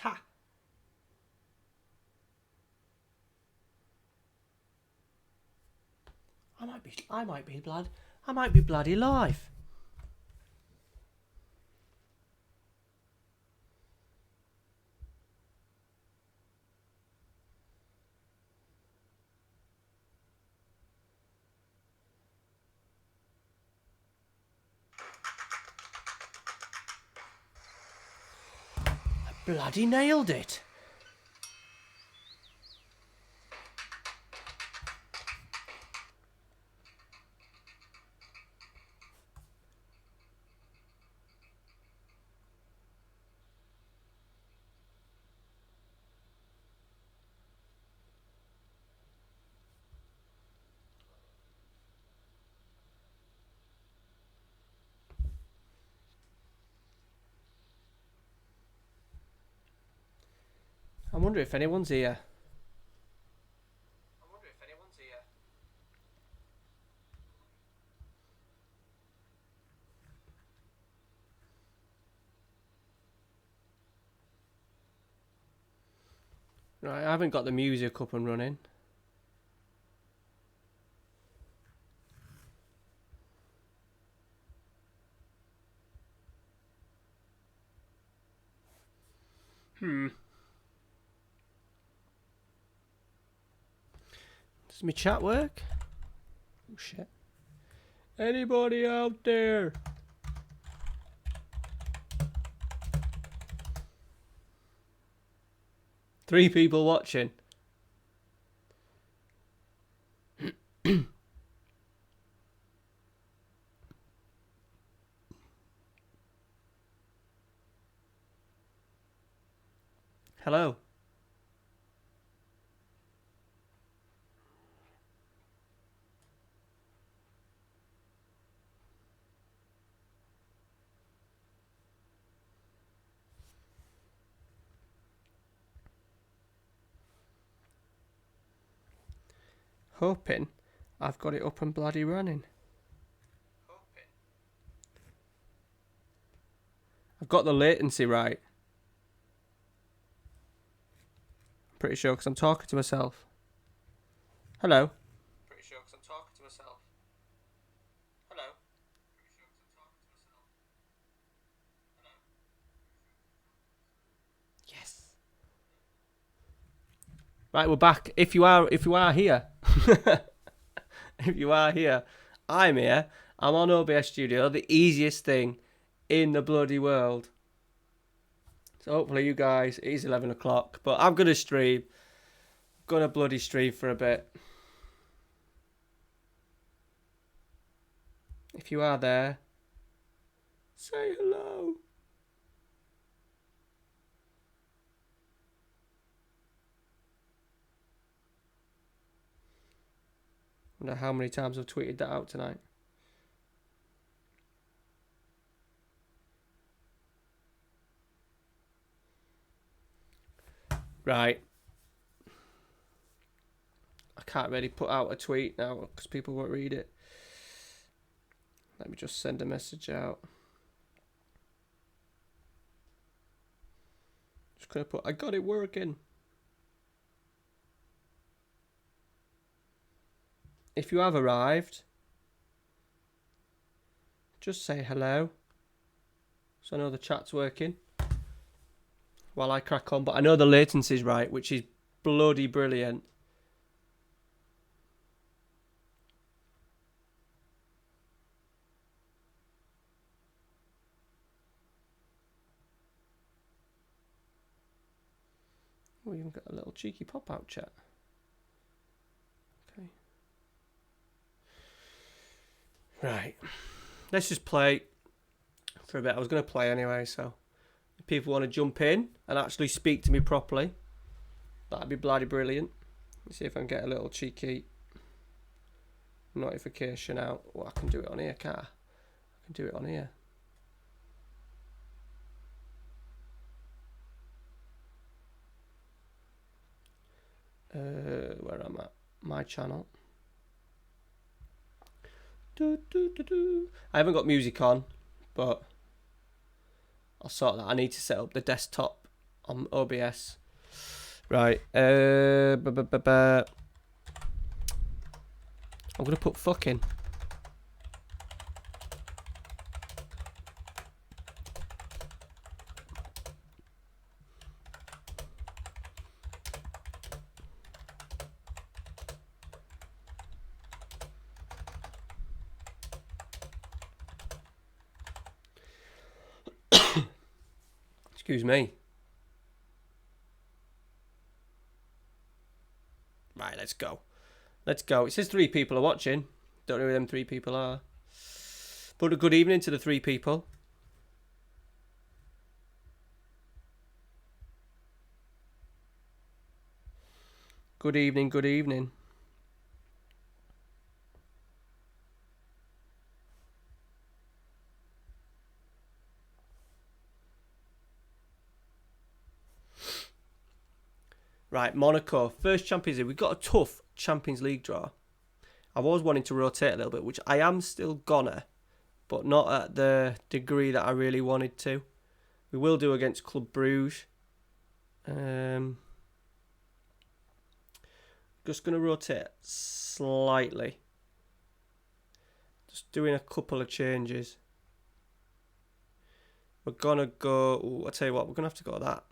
Ha! I might be bloody live. Bloody nailed it. I wonder if anyone's here. Right, I haven't got the music up and running. Does my chat work? Oh shit. Anybody out there? Three people watching. Hello. Hoping I've got it up and bloody running. I've got the latency right. I'm pretty sure because I'm talking to myself. Hello. Pretty sure because I'm talking to myself. Hello. Pretty sure because I'm talking to myself. Hello. Yes. Right, we're back. If you are here, if you are here, I'm here. I'm on OBS Studio, the easiest thing in the bloody world. So hopefully you guys, it is 11 o'clock, but I'm going to stream. I'm going to bloody stream for a bit. If you are there, say hello. I wonder how many times I've tweeted that out tonight. Right. I can't really put out a tweet now because people won't read it. Let me just send a message out. Just gonna put, I got it working. If you have arrived, just say hello. So I know the chat's working while I crack on. But I know the latency's right, which is bloody brilliant. We even got a little cheeky pop-out chat. Okay. Right. Let's just play for a bit. I was going to play anyway, so if people want to jump in and actually speak to me properly, that'd be bloody brilliant. Let's see if I can get a little cheeky notification out. Well, I can do it on here, can't I? I can do it on here. Where am I? My channel. I haven't got music on, but I'll sort that. I need to set up the desktop on OBS. Right. I'm going to put fucking. Excuse me. Right, let's go. Let's go. It says 3 people are watching. Don't know who them 3 people are. But a good evening to the 3 people. Good evening, good evening. Right, Monaco. First Champions League. We've got a tough Champions League draw. I was wanting to rotate a little bit, which I am still gonna, but not at the degree that I really wanted to. We will do against Club Bruges. Just going to rotate slightly. Just doing a couple of changes. We're going to go... Ooh, I'll tell you what, we're going to have to go with that.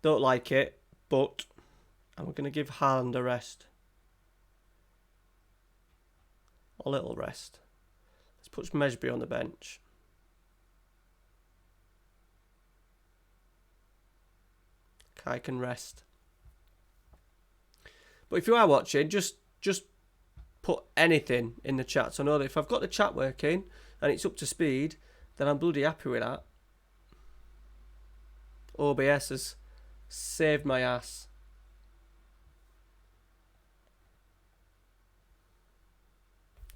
Don't like it, but I'm going to give Haaland a rest. A little rest. Let's put Managerial on the bench. Kai can rest. But if you are watching, just put anything in the chat. So I know that if I've got the chat working and it's up to speed, then I'm bloody happy with that. OBS has saved my ass.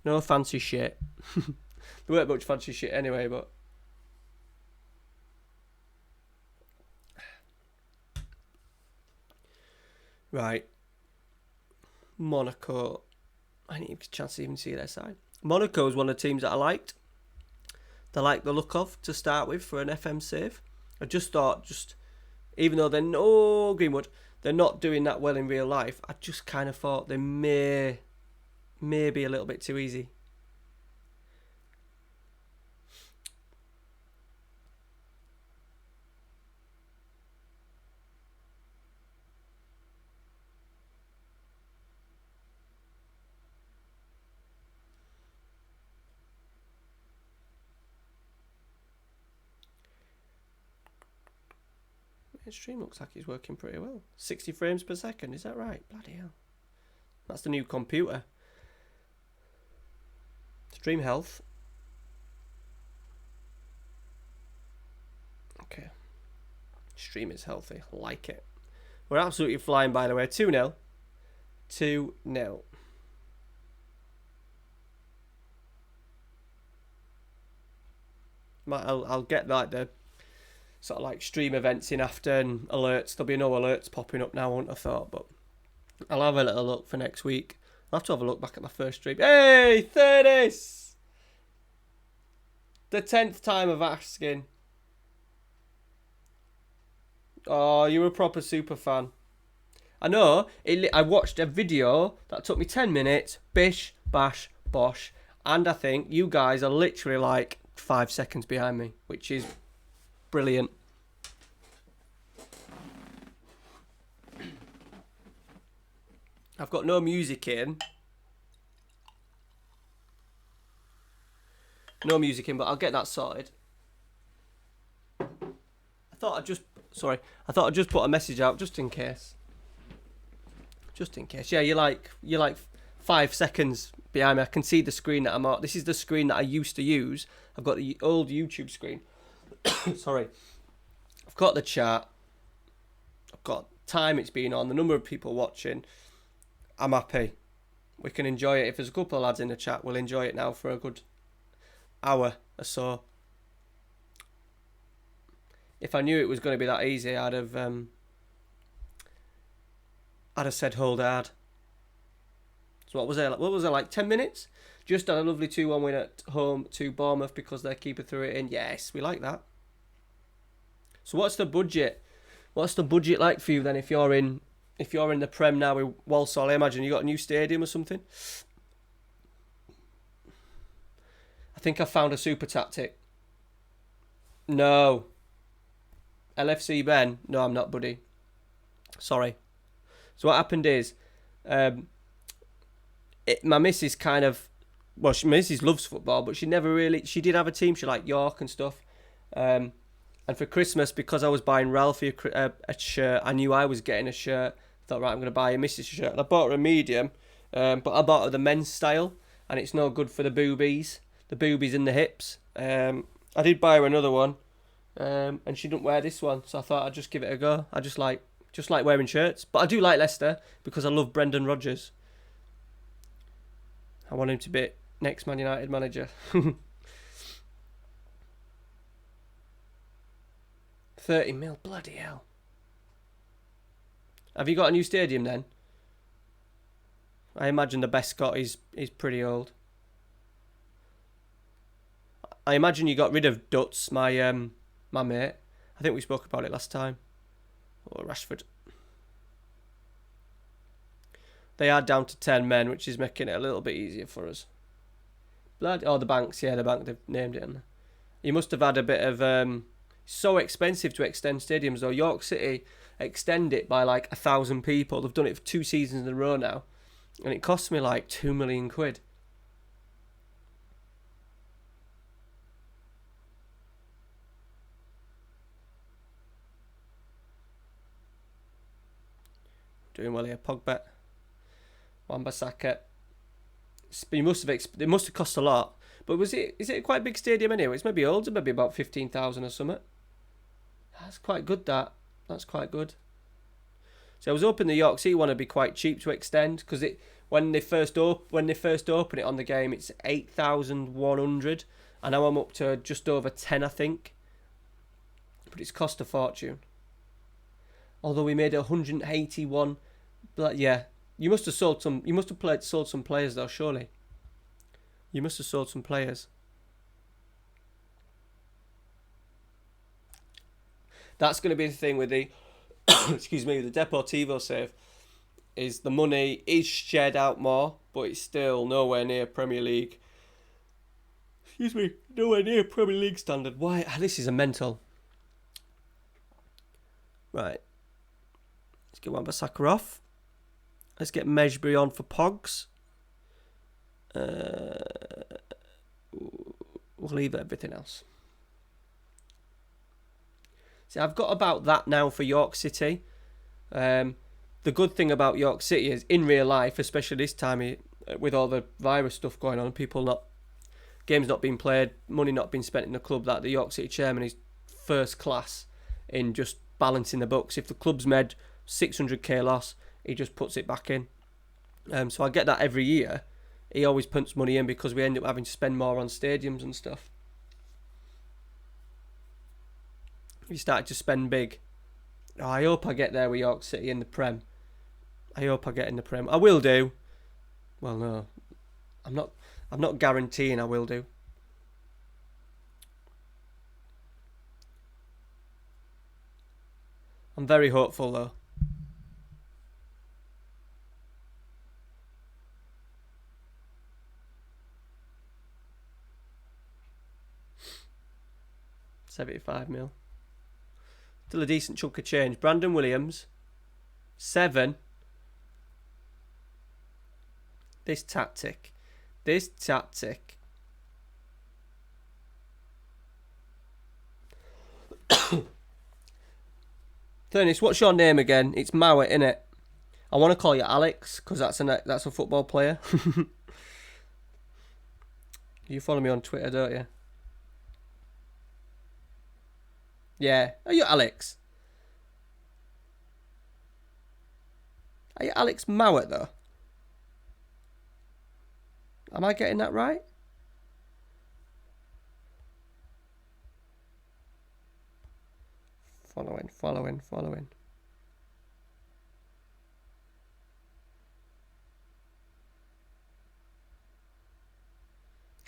No fancy shit. There weren't much fancy shit anyway, but... Right. Monaco. I didn't even get a chance to even see their side. Monaco is one of the teams that I liked. They like the look of to start with for an FM save. I just thought, even though they're no Greenwood, they're not doing that well in real life. I just kind of thought they may be a little bit too easy. The stream looks like it's working pretty well. 60 frames per second, is that right? Bloody hell. That's the new computer. Stream health. Okay. Stream is healthy. I like it. We're absolutely flying, by the way. 2-0. 2-0. I'll get like the sort of like stream events in after and alerts. There'll be no alerts popping up now, I wouldn't have thought, but I'll have a little look for next week. I'll have to have a look back at my first stream. Hey, 30s! The 10th time of asking. Oh, you're a proper super fan. I know. I watched a video that took me 10 minutes. Bish, bash, bosh. And I think you guys are literally like 5 seconds behind me, which is brilliant. I've got no music in. No music in, but I'll get that sorted. I thought I'd just put a message out just in case. Just in case. Yeah, you're like 5 seconds behind me. I can see the screen that I'm on. This is the screen that I used to use. I've got the old YouTube screen. Sorry. I've got the chat. I've got time it's been on, the number of people watching. I'm happy. We can enjoy it. If there's a couple of lads in the chat, we'll enjoy it now for a good hour or so. If I knew it was going to be that easy, I'd have said hold hard. So what was it? What was it like? 10 minutes? Just had a lovely 2-1 win at home to Bournemouth because their keeper threw it in. Yes, we like that. So what's the budget? What's the budget like for you then if you're in the Prem now with Walsall? I imagine you got a new stadium or something. I think I found a super tactic. No. LFC Ben. No, I'm not, buddy. Sorry. So what happened is, my missus kind of, well, my missus loves football, but she did have a team. She liked York and stuff. And for Christmas, because I was buying Ralphie a shirt, I knew I was getting a shirt. I thought, right, I'm going to buy a missus shirt. And I bought her a medium, but I bought her the men's style, and it's no good for the boobies and the hips. I did buy her another one, and she didn't wear this one, so I thought I'd just give it a go. I just like wearing shirts, but I do like Leicester because I love Brendan Rodgers. I want him to be next Man United manager. 30 mil, bloody hell. Have you got a new stadium then? I imagine the Bescott is pretty old. I imagine you got rid of Dutz, my mate. I think we spoke about it last time. Or Rashford. They are down to 10 men, which is making it a little bit easier for us. The Banks, yeah, the Bank, they've named it. You must have had a bit of... so expensive to extend stadiums, though. York City extend it by like 1,000 people. They've done it for 2 seasons in a row now. And it cost me like £2 million. Doing well here, Pogba. Wan-Bissaka. It must have cost a lot. But is it quite a big stadium anyway? It's maybe older, maybe about 15,000 or something. That's quite good, That's quite good. So I was hoping the York City one would be quite cheap to extend, because when they first open it on the game, it's 8,100, and now I'm up to just over 10, I think. But it's cost a fortune. Although we made 181, but yeah, you must have sold some. You must have sold some players though, surely. You must have sold some players. That's going to be the thing with the, excuse me, the Deportivo save, is the money is shared out more, but it's still nowhere near Premier League. Excuse me, nowhere near Premier League standard. Why? This is a mental. Right. Let's get Wan-Bissaka off. Let's get Mejbri on for Pogs. We'll leave everything else. See, I've got about that now for York City. The good thing about York City is, in real life, especially this time with all the virus stuff going on, games not being played, money not being spent in the club, that the York City chairman is first class in just balancing the books. If the club's made 600k loss, he just puts it back in. So I get that every year. He always punts money in because we end up having to spend more on stadiums and stuff. He started to spend big. Oh, I hope I get there with York City in the Prem. I hope I get in the Prem. I will do. Well, no, I'm not guaranteeing I will do. I'm very hopeful though. £75 million. Still a decent chunk of change. Brandon Williams, 7. This tactic. Thernis, what's your name again? It's Mowat, innit? I want to call you Alex because that's a football player. You follow me on Twitter, don't you? Yeah. Are you Alex? Are you Alex Mowat, though? Am I getting that right? Following.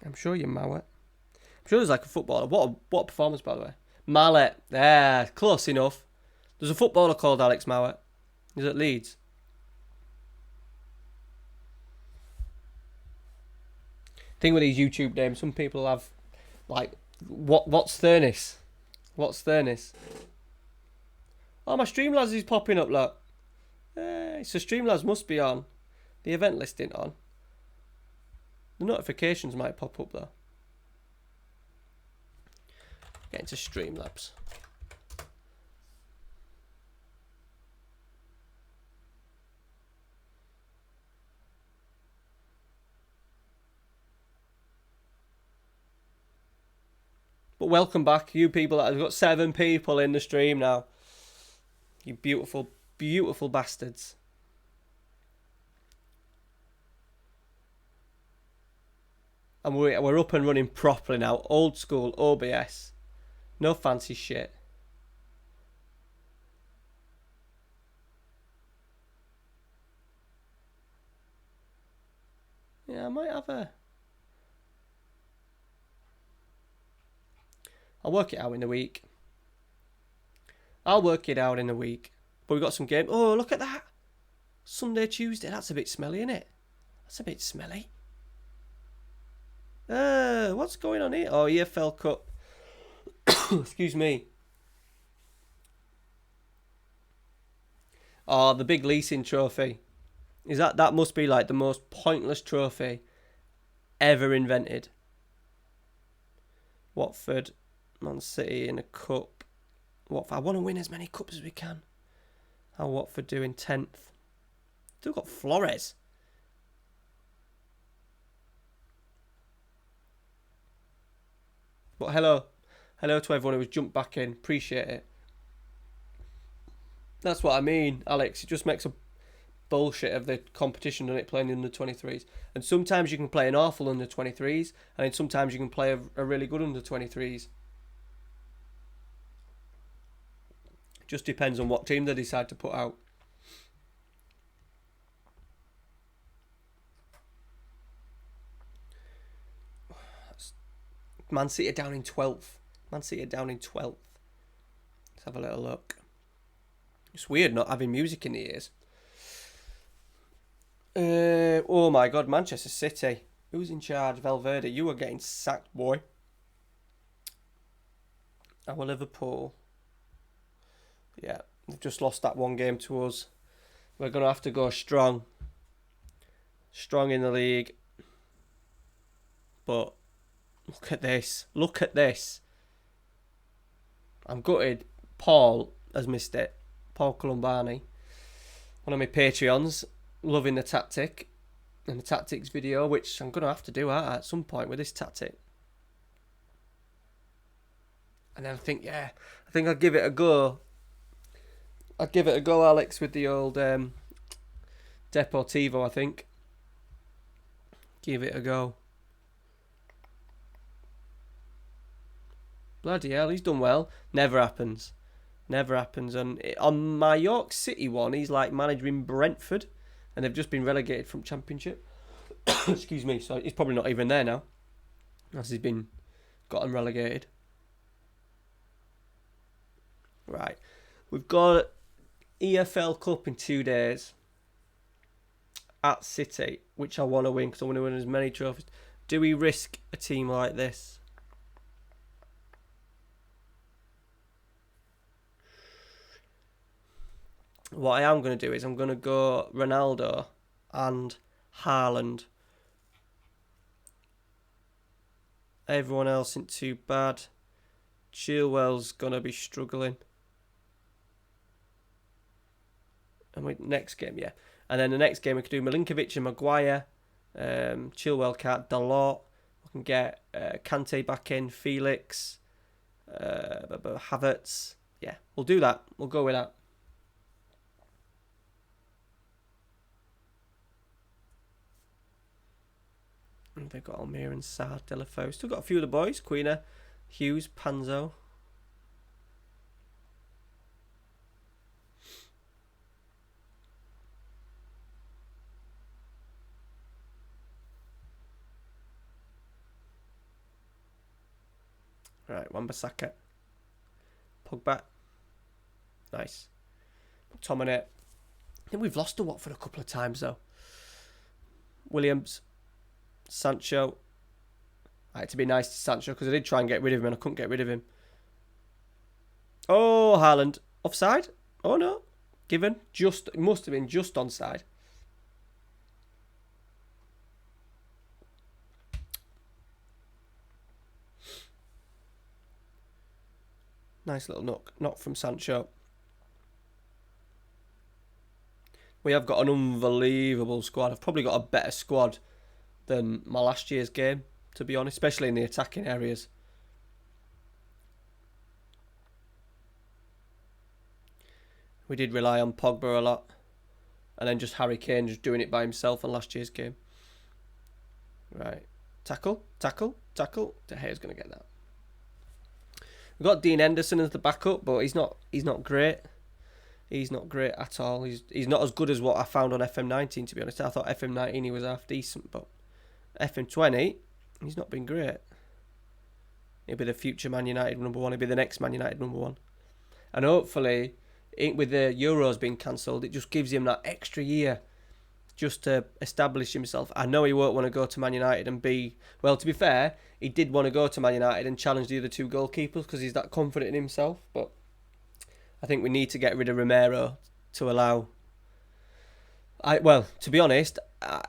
I'm sure you're Mowat. I'm sure there's like a footballer. What a performance, by the way. Mallet. Yeah, close enough. There's a footballer called Alex Mallet. He's at Leeds. Thing with these YouTube names, some people have like, what's Thurnis? What's Thurnis? Oh, my Streamlabs is popping up, look. So Streamlabs must be on. The event listing on. The notifications might pop up though. Get into Streamlabs. But welcome back, you people. I've got 7 people in the stream now. You beautiful, beautiful bastards. And we're up and running properly now. Old school OBS. No fancy shit. Yeah, I might have a... I'll work it out in the week. I'll work it out in the week. But we've got some game. Oh, look at that. Sunday, Tuesday. That's a bit smelly, isn't it? That's a bit smelly. What's going on here? Oh, EFL Cup. Excuse me. Oh, the big leasing trophy. Is that must be like the most pointless trophy ever invented. Watford, Man City in a cup. Watford, I want to win as many cups as we can. How Watford doing 10th? Still got Flores. But hello to everyone who has jumped back in. Appreciate it. That's what I mean, Alex. It just makes a bullshit of the competition, doesn't it, playing under 23s. And sometimes you can play an awful under 23s, and then sometimes you can play a really good under 23s. Just depends on what team they decide to put out. Man City are down in 12th. Let's have a little look. It's weird not having music in the ears. Oh my God, Manchester City. Who's in charge? Valverde. You are getting sacked, boy. Our Liverpool. Yeah, they've just lost that one game to us. We're going to have to go strong. Strong in the league. But look at this. Look at this. I'm gutted. Paul has missed it. Paul Columbani. One of my Patreons. Loving the tactic. And the tactics video, which I'm going to have to do at some point with this tactic. And then I think I'll give it a go. I'd give it a go, Alex, with the old Deportivo, I think. Give it a go. Bloody hell, he's done well. Never happens. And on my York City one, he's like managing Brentford. And they've just been relegated from Championship. Excuse me, so he's probably not even there now. As he's gotten relegated. Right. We've got EFL Cup in 2 days. At City, which I want to win because I want to win as many trophies. Do we risk a team like this? What I am going to do is I'm going to go Ronaldo and Haaland. Everyone else isn't too bad. Chilwell's going to be struggling. And next game, yeah. And then the next game we could do Milinkovic and Maguire. Chilwell can't. Dalot. We can get Kante back in. Felix. Havertz. Yeah, we'll do that. We'll go with that. And they've got Almir and Saad, Delafeu. Still got a few of the boys. Quina, Hughes, Panzo. Right, Wan-Bissaka. Pogba. Nice. McTominay. I think we've lost to Watford a couple of times, though. Williams. Sancho. I had to be nice to Sancho because I did try and get rid of him and I couldn't get rid of him. Oh, Haaland. Offside? Oh, no. Given. Just. It must have been just onside. Nice little knock from Sancho. We have got an unbelievable squad. I've probably got a better squad than my last year's game, to be honest, especially in the attacking areas. We did rely on Pogba a lot. And then just Harry Kane just doing it by himself on last year's game. Right. Tackle. De Gea's going to get that. We've got Dean Henderson as the backup, but he's not great. He's not great at all. He's not as good as what I found on FM19, to be honest. I thought FM19 he was half decent, but FM20, he's not been great. He'll be the future Man United number one. He'll be the next Man United number one. And hopefully, with the Euros being cancelled, it just gives him that extra year just to establish himself. I know he won't want to go to Man United and be... Well, to be fair, he did want to go to Man United and challenge the other two goalkeepers because he's that confident in himself. But I think we need to get rid of Romero to allow... Well, to be honest,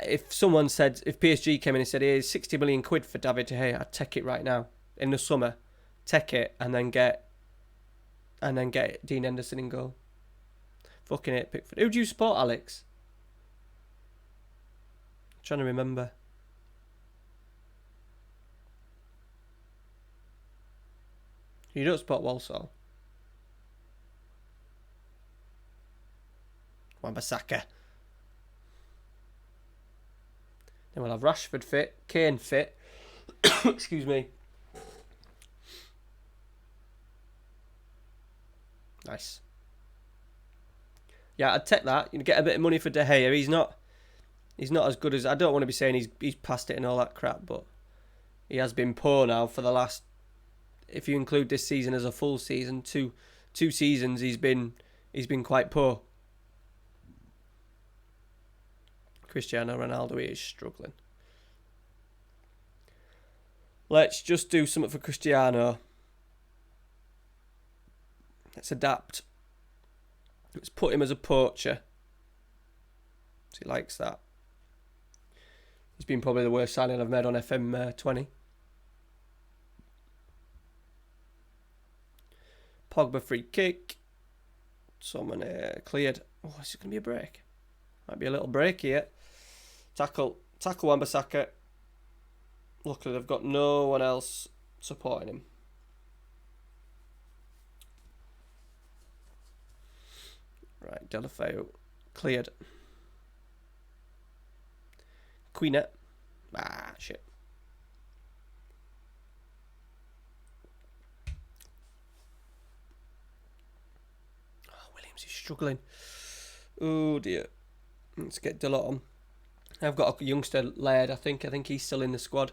if someone said... If PSG came in and said, here's 60 million quid for David De Gea, I'd take it right now. In the summer. Take it and then get Dean Henderson in goal. Fucking hate Pickford. Who do you support, Alex? Trying to remember. You don't support Walsall. Wan-Bissaka. Then we'll have Rashford fit, Kane fit. Excuse me. Nice. Yeah, I'd take that. You get a bit of money for De Gea. He's not as good as... I don't want to be saying he's past it and all that crap, but he has been poor now for the last... If you include this season as a full season, two seasons he's been quite poor. Cristiano Ronaldo is struggling. Let's just do something for Cristiano. Let's adapt. Let's put him as a poacher. So he likes that. He's been probably the worst signing I've made on FM20. Pogba free kick. Someone cleared. Oh, is it going to be a break? Might be a little break here. Tackle Wan-Bissaka. Luckily they've got no one else supporting him. Right, Delafeu cleared. Queenet. Ah, shit. Oh, Williams is struggling. Oh dear. Let's get Delot on. I've got a youngster, Laird, I think he's still in the squad.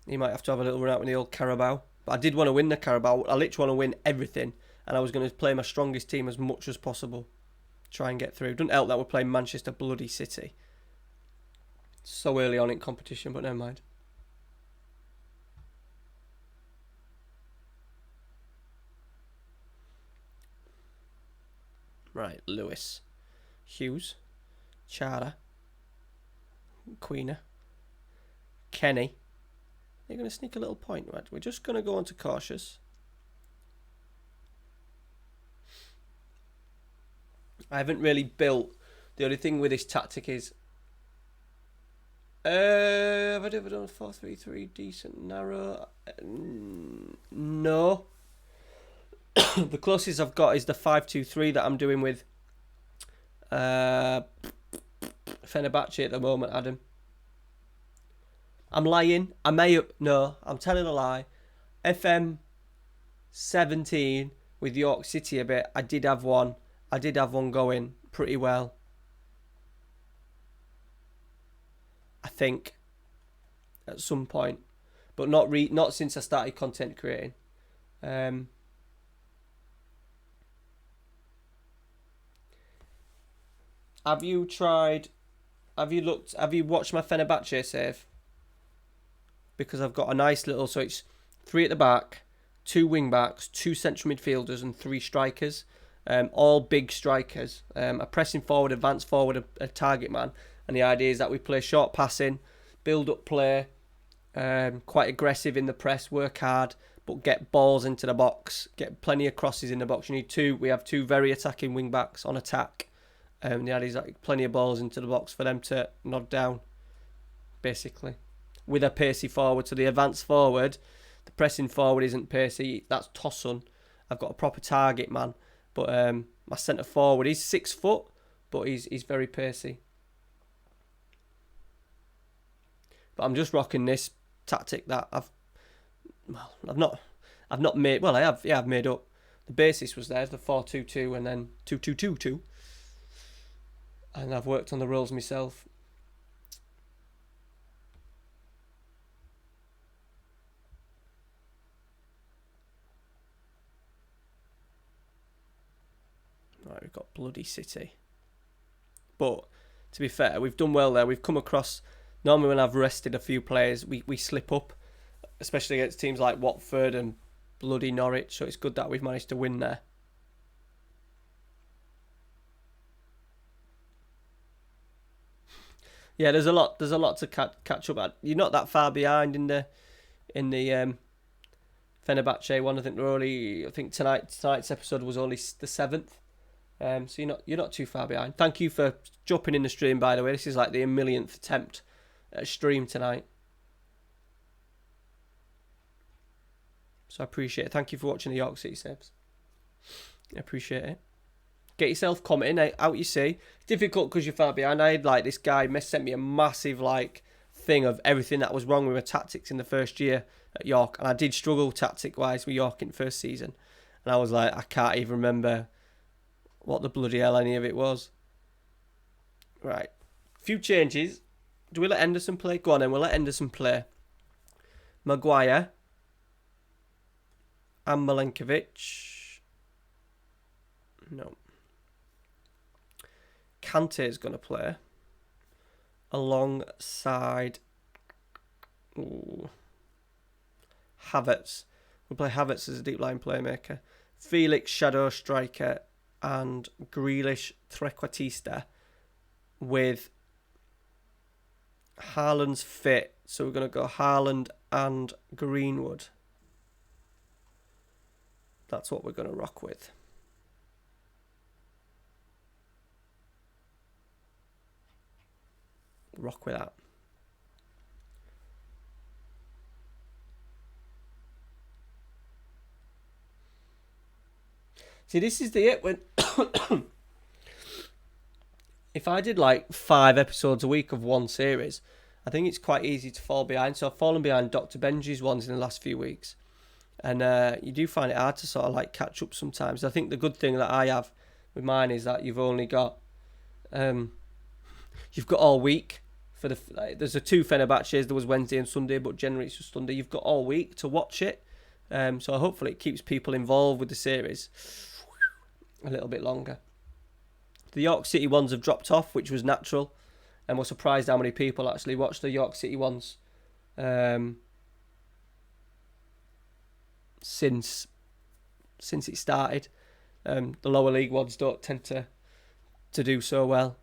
He might have to have a little run out with the old Carabao. But I did want to win the Carabao. I literally want to win everything. And I was going to play my strongest team as much as possible. Try and get through. Doesn't help that we're playing Manchester bloody City. So early on in competition, but never mind. Right, Lewis. Hughes. Chara. Queener. Kenny. They're going to sneak a little point, right? We're just going to go on to cautious. I haven't really built... The only thing with this tactic is... have I ever done 4-3-3 decent, narrow? No. The closest I've got is the 5-2-3 that I'm doing with Fenerbahce at the moment, Adam. I'm lying. I may have... No, I'm telling a lie. FM17 with York City a bit. I did have one going pretty well. I think. At some point. But not since I started content creating. Have you tried? Have you looked? Have you watched my Fenerbahce save? Because I've got a nice little. So it's 3 at the back, 2 wing backs, 2 central midfielders, and 3 strikers. All big strikers. A pressing forward, advance forward, a target man. And the idea is that we play short passing, build up play, quite aggressive in the press, work hard, but get balls into the box, get plenty of crosses in the box. We have 2 very attacking wing backs on attack. The idea is like plenty of balls into the box for them to nod down, basically, with a pacey forward. So the advance forward, the pressing forward isn't pacey. That's Tossun. I've got a proper target man, but my centre forward, he's 6 foot, but he's very pacey. But I'm just rocking this tactic that I've not made. Well, I have. Yeah, I've made up. The basis was there, the 4-2-2, and then 2-2-2-2. And I've worked on the rules myself. Right, we've got bloody City. But to be fair, we've done well there. We've come across. Normally, when I've rested a few players, we slip up, especially against teams like Watford and bloody Norwich. So it's good that we've managed to win there. Yeah, there's a lot to catch up at. You're not that far behind in the Fenerbahce one. I think tonight's episode was only the 7th. So you're not too far behind. Thank you for jumping in the stream, by the way. This is like the millionth attempt at a stream tonight. So I appreciate it. Thank you for watching the York City Saves. I appreciate it. Get yourself commenting out you see. It's difficult because you're far behind. I had like this guy sent me a massive like thing of everything that was wrong with my tactics in the first year at York. And I did struggle tactic-wise with York in the first season. And I was like, I can't even remember what the bloody hell any of it was. Right. Few changes. Do we let Henderson play? Go on then, we'll let Henderson play. Maguire and Milenkovic. No. Kante is going to play alongside Havertz. We'll play Havertz as a deep line playmaker. Felix, shadow striker, and Grealish, trequartista, with Haaland's fit. So we're going to go Haaland and Greenwood. That's what we're going to rock with. Rock with that. See, this is the it when if I did like 5 episodes a week of one series, I think it's quite easy to fall behind. So I've fallen behind Dr. Benji's ones in the last few weeks. And you do find it hard to sort of like catch up sometimes. I think the good thing that I have with mine is that you've only got you've got all week for there's a 2 Fenerbahces. There was Wednesday and Sunday, but generally it's just Sunday. You've got all week to watch it. So hopefully it keeps people involved with the series a little bit longer. The York City ones have dropped off, which was natural, and we're surprised how many people actually watch the York City ones since it started. The lower league ones don't tend to do so well.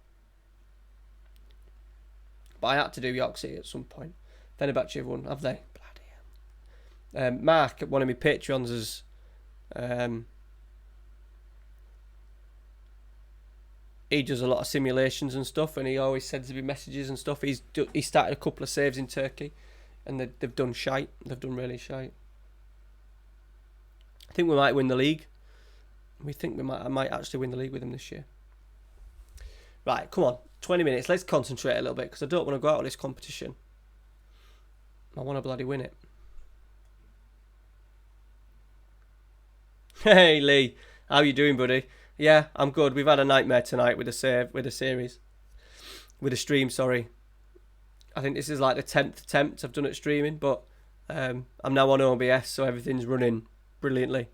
But I had to do York City at some point. Fenerbahce have won, have they? Bloody hell. Mark, one of my Patreons, has he does a lot of simulations and stuff, and he always sends me messages and stuff. He started a couple of saves in Turkey, and they've done shite. They've done really shite. I think we might win the league. I might actually win the league with him this year. Right, come on. 20 minutes. Let's concentrate a little bit, because I don't want to go out of this competition. I want to bloody win it. Hey, Lee. How you doing, buddy? Yeah, I'm good. We've had a nightmare tonight with a stream, sorry. I think this is like the 10th attempt I've done at streaming, but I'm now on OBS, so everything's running brilliantly.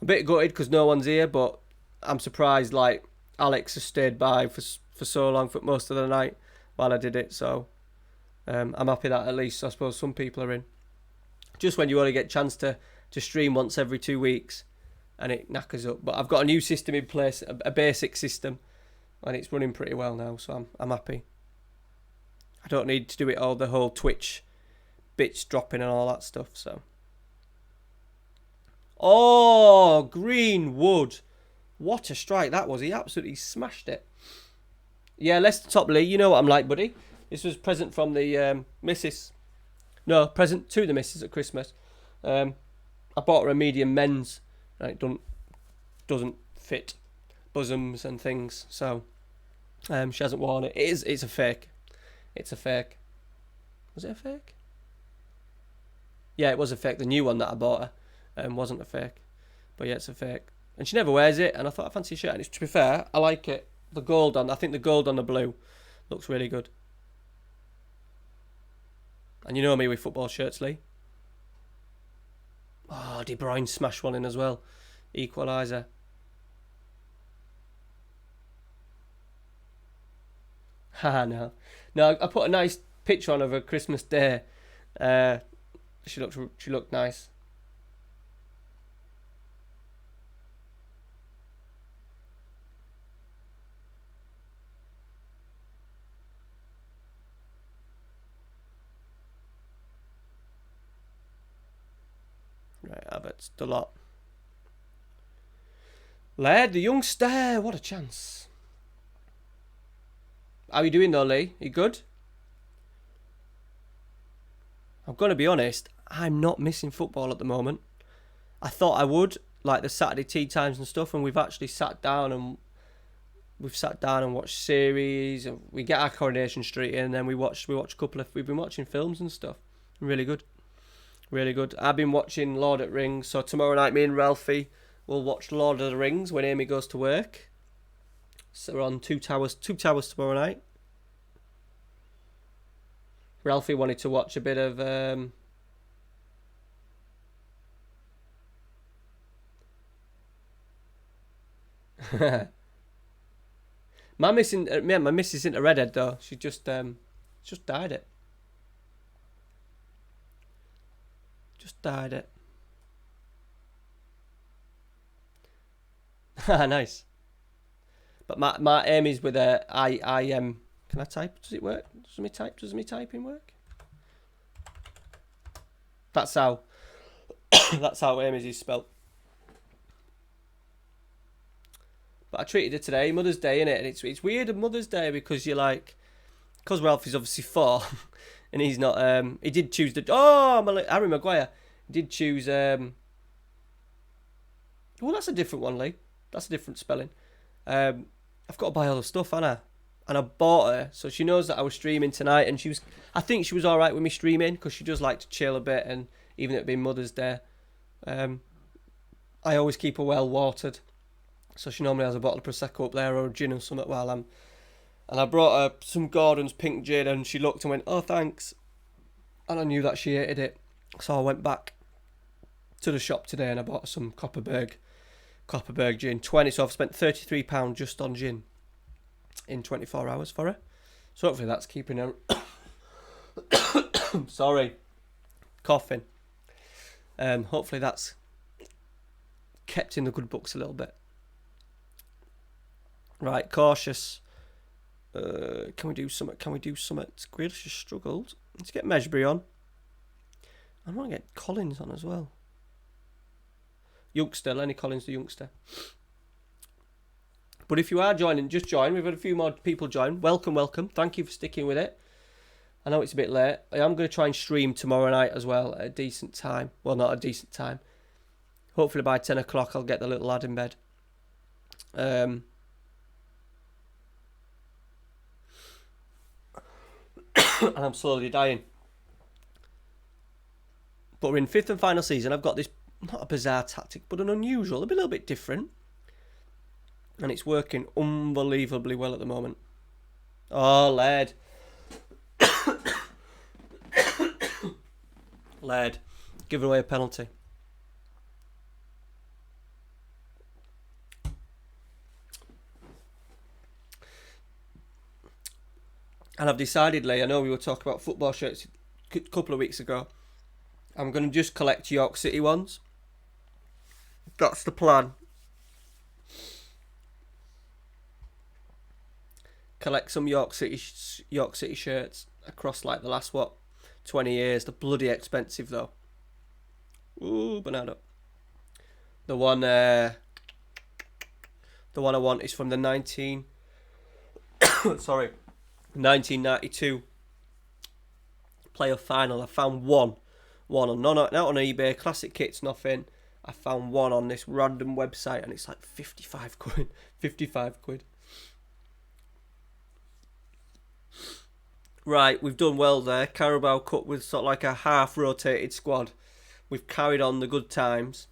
A bit gutted because no one's here, but I'm surprised, like, Alex has stayed by for so long, for most of the night while I did it. So I'm happy that at least I suppose some people are in. Just when you only get a chance to stream once every 2 weeks, and it knackers up. But I've got a new system in place, a basic system, and it's running pretty well now. So I'm happy. I don't need to do it all, the whole Twitch bits dropping and all that stuff. So. Oh, Greenwood. What a strike that was. He absolutely smashed it. Yeah, Leicester top Lee. You know what I'm like, buddy. This was present from the missus. No, present to the missus at Christmas. I bought her a medium men's. Right, doesn't fit bosoms and things. So she hasn't worn it. It's a fake. It's a fake. Was it a fake? Yeah, it was a fake. The new one that I bought her wasn't a fake. But yeah, it's a fake. And she never wears it. And I thought, I fancy a shirt. And to be fair, I like it. The gold on, I think the gold on the blue looks really good. And you know me with football shirts, Lee. Oh, De Bruyne smashed one in as well. Equaliser. Haha, no. No, I put a nice picture on of her Christmas Day. She looked nice. Right, Abbott's the lot. Laird, the youngster, what a chance. How are you doing though, Lee? You good? I'm going to be honest, I'm not missing football at the moment. I thought I would, like the Saturday tea times and stuff, and we've actually sat down and watched series, and we get our Coronation Street in, and then we watch a couple of, we've been watching films and stuff. Really good. Really good. I've been watching Lord of the Rings, so tomorrow night me and Ralphie will watch Lord of the Rings when Amy goes to work. So we're on Two Towers tomorrow night. Ralphie wanted to watch a bit of my missus isn't a redhead though. She just dyed it. Just dyed it. Nice. But my aim is with a can I type? Does it work? Does me typing work? That's how that's how Amy's is spelled. But I treated her today, Mother's Day, innit? And it's weird on Mother's Day because you're like, because Ralphie's obviously 4 and he's not he did choose Harry Maguire. He did choose well, that's a different one, Lee. That's a different spelling. I've got to buy all the stuff, haven't I? And I bought her, so she knows that I was streaming tonight, and I think she was alright with me streaming, because she does like to chill a bit, and even though it being Mother's Day, I always keep her well watered. So she normally has a bottle of Prosecco up there, or a gin or something while I'm... And I brought her some Gordon's Pink Gin, and she looked and went, oh, thanks. And I knew that she hated it. So I went back to the shop today, and I bought some Copperberg gin, 20, so I've spent £33 just on gin in 24 hours for her. So hopefully that's keeping her... Sorry. Coughing. Hopefully that's kept in the good books a little bit. Right, cautious. Can we do something? Grealish has struggled. Let's get Mejbri on. I want to get Collins on as well. Youngster, Lenny Collins, the youngster. But if you are joining, just join. We've had a few more people join. Welcome. Thank you for sticking with it. I know it's a bit late. I am going to try and stream tomorrow night as well at a decent time. Well, not a decent time. Hopefully by 10 o'clock I'll get the little lad in bed. And I'm slowly dying. But we're in 5th and final season. I've got this, not a bizarre tactic, but an unusual, a little bit different. And it's working unbelievably well at the moment. Oh, Laird. Laird. Giving away a penalty. And I've decided, Lee, I know we were talking about football shirts a couple of weeks ago. I'm going to just collect York City ones. That's the plan. Collect some York City shirts across like the last 20 years. They're bloody expensive though. Ooh, banana. The one I want is from the 1992 playoff final. I found one on not on eBay, classic kits, nothing. I found one on this random website and it's like 55 quid. 55 quid. Right, we've done well there. Carabao Cup with sort of like a half-rotated squad. We've carried on the good times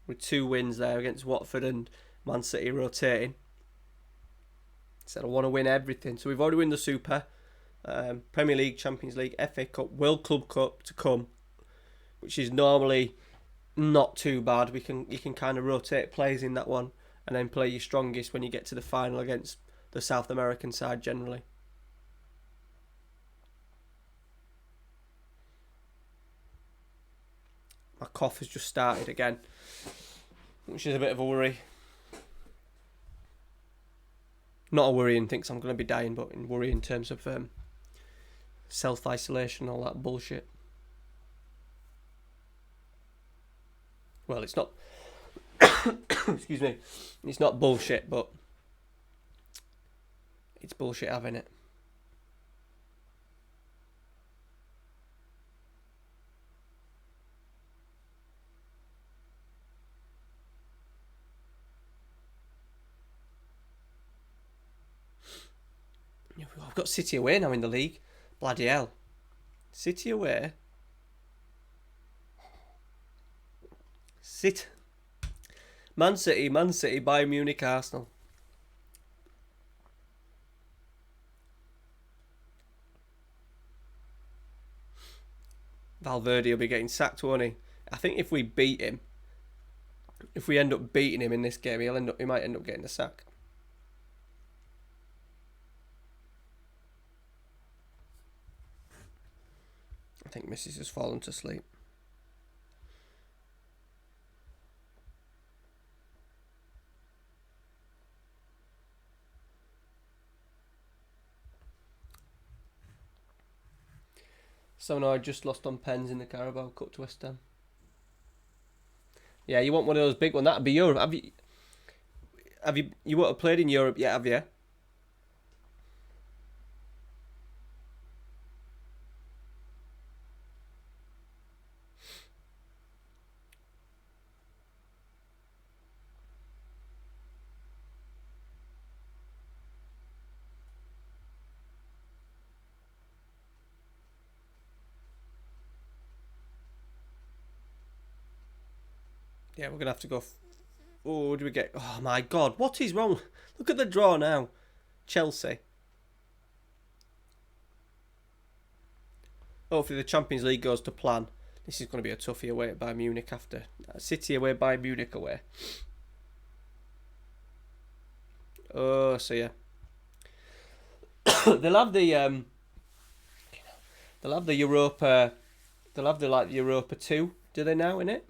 with 2 wins there against Watford and Man City rotating. Said I want to win everything. So we've already won the Super, Premier League, Champions League, FA Cup, World Club Cup to come, which is normally not too bad. You can kind of rotate players in that one and then play your strongest when you get to the final against the South American side generally. My cough has just started again, which is a bit of a worry. Not a worry and thinks I'm going to be dying, but in worry in terms of self-isolation and all that bullshit. Well, it's not... excuse me. It's not bullshit, but it's bullshit having it. I've got City away now in the league. Bloody hell. City away. Man City, Bayern Munich, Arsenal. Valverde will be getting sacked, won't he? I think if we end up beating him in this game, he might end up getting the sack. I think Mrs. has fallen to sleep. So now I just lost on pens in the Carabao Cup to West Ham. Yeah, you want one of those big ones. That'd be Europe. You won't have played in Europe yet, have you? Yeah, we're going to have to go... Oh, do we get... Oh, my God. What is wrong? Look at the draw now. Chelsea. Hopefully the Champions League goes to plan. This is going to be a toughie away by Munich after. City away by Munich away. Oh, so yeah. They'll have the... They'll have the Europa... They'll have the Europa 2. Do they now in it?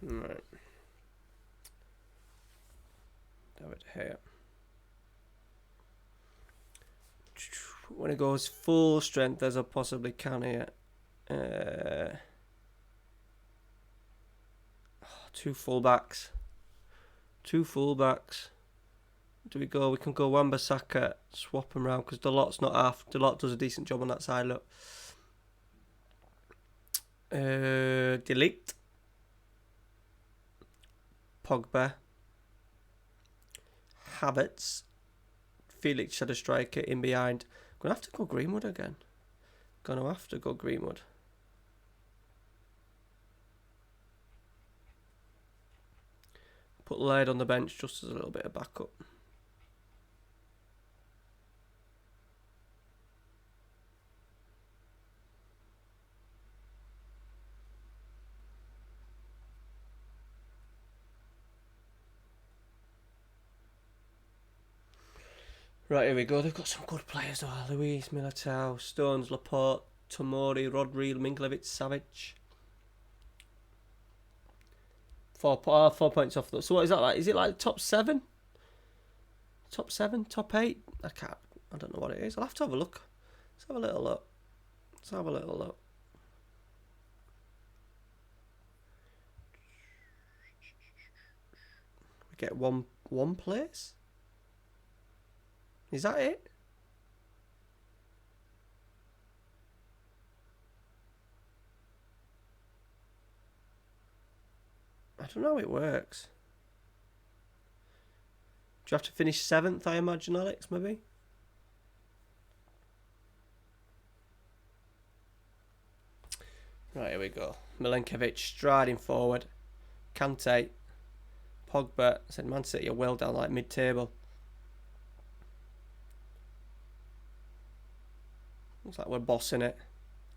Right. David here. When it goes full strength as I possibly can here. 2 fullbacks. 2 fullbacks. Do we go? We can go Wan-Bissaka, swap them around because Delot's not half. Delot does a decent job on that side. Look. Delete. Pogba. Havertz. Felix had a striker in behind. Gonna have to go Greenwood again. Gonna have to go Greenwood. Put Laird on the bench just as a little bit of backup. Right, here we go. They've got some good players though. Luis, Militao, Stones, Laporte, Tomori, Rodri, Minklevic, Savic. 4 points off though. So what is that like? Is it like top 7? Top 7? Top 8? I don't know what it is. I'll have to have a look. Let's have a little look. We get one place? Is that it? I don't know how it works. Do you have to finish 7th, I imagine, Alex, maybe? Right, here we go. Milenkovic striding forward. Kante. Pogba. I said Man City are well down like mid-table. Looks like we're bossing it.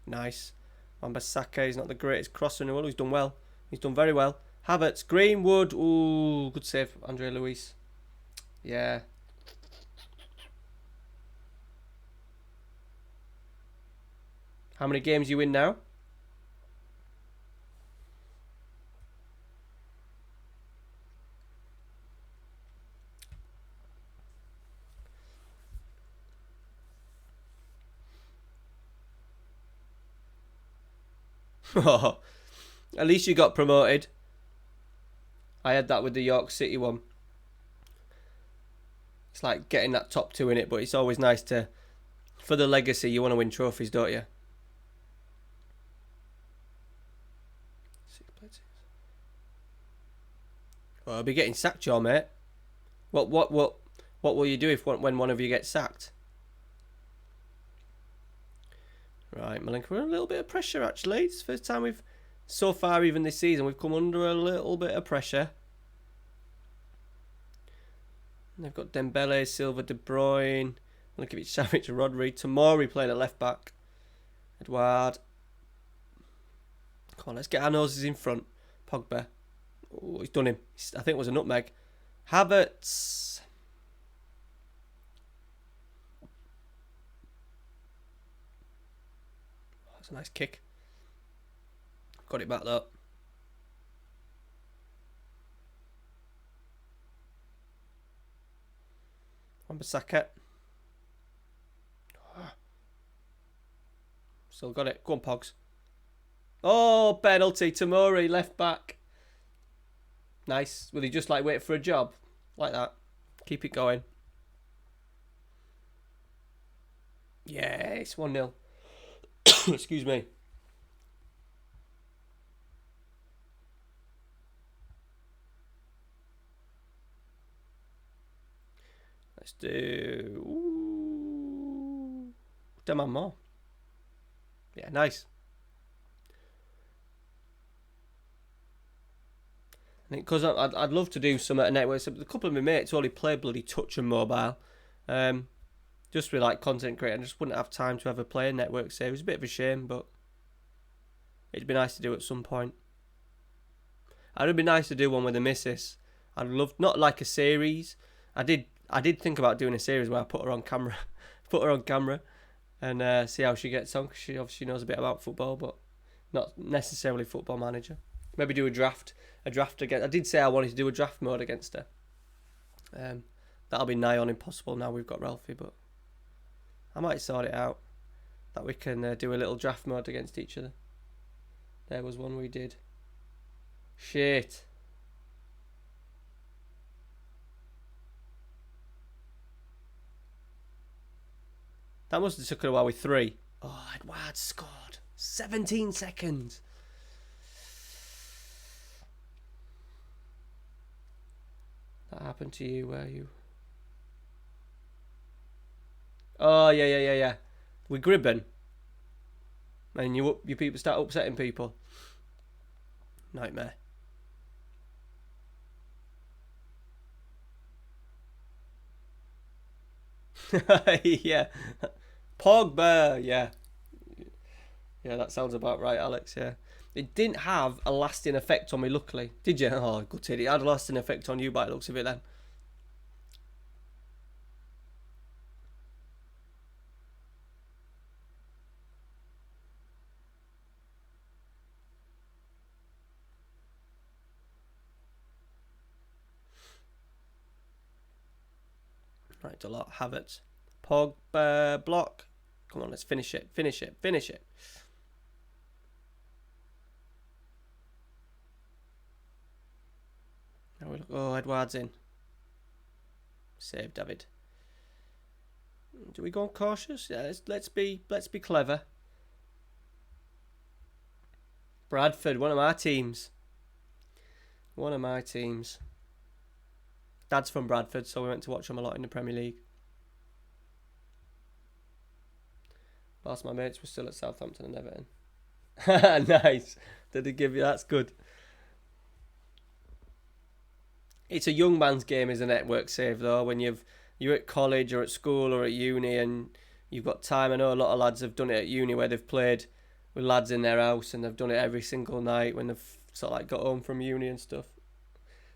Nice. Wan-Bissaka is not the greatest crosser in the world. He's done well. He's done very well. Havertz, Greenwood. Ooh, good save, Andre Luis. Yeah. How many games you in now? At least you got promoted. I had that with the York City one. It's like getting that top 2 in it, but it's always nice to, for the legacy, you want to win trophies, don't you? 6 places. Well, I'll be getting sacked, your mate. What will you do if when one of you gets sacked? Right, Malenko, we're under a little bit of pressure actually. It's the first time we've, so far even this season, we've come under a little bit of pressure. And they've got Dembele, Silva, De Bruyne, Milinkovic, Savic, Rodri, Tomori playing at left back. Edouard. Come on, let's get our noses in front. Pogba. Oh, he's done him. I think it was a nutmeg. Havertz. That's a nice kick. Got it back though. Wan-Bissaka. Still got it. Go on, Pogs. Oh, penalty. Tomori, left back. Nice. Will he just like wait for a job? Like that. Keep it going. Yes, 1-0. Excuse me. Let's do... Ooh. Demand more. Yeah, nice. I think because I'd love to do some at networks. A couple of my mates only play bloody touch and mobile. Just with like content creator, I just wouldn't have time to ever play a network save. It was a bit of a shame, but it'd be nice to do at some point. It'd be nice to do one with the missus. I'd love, not like a series. I did think about doing a series where I put her on camera, and see how she gets on. Cause she obviously knows a bit about football, but not necessarily Football Manager. Maybe do a draft against. I did say I wanted to do a draft mode against her. That'll be nigh on impossible now we've got Ralphie, but I might sort it out that we can do a little draft mode against each other. There was one we did. Shit. That must have took her a while with 3. Oh, Edouard scored. 17 seconds. That happened to you where you... Oh, yeah. With Gribben. And you people start upsetting people. Nightmare. Yeah. Pogba, yeah. Yeah, that sounds about right, Alex, yeah. It didn't have a lasting effect on me, luckily. Did you? Oh, good to It had a lasting effect on you by the looks of it then. Right, a lot. Havertz. Pogba, block. Come on, let's finish it. Finish it. Finish it. Now we look. Oh, Edouard's in. Save, David. Do we go on cautious? Yeah, let's be clever. Bradford, one of my teams. One of my teams. Dad's from Bradford, so we went to watch him a lot in the Premier League. Whilst my mates were still at Southampton and Everton. Nice. Did they give you? That's good. It's a young man's game, isn't it? Work safe though. When you're at college or at school or at uni and you've got time. I know a lot of lads have done it at uni where they've played with lads in their house and they've done it every single night when they've sort of like got home from uni and stuff.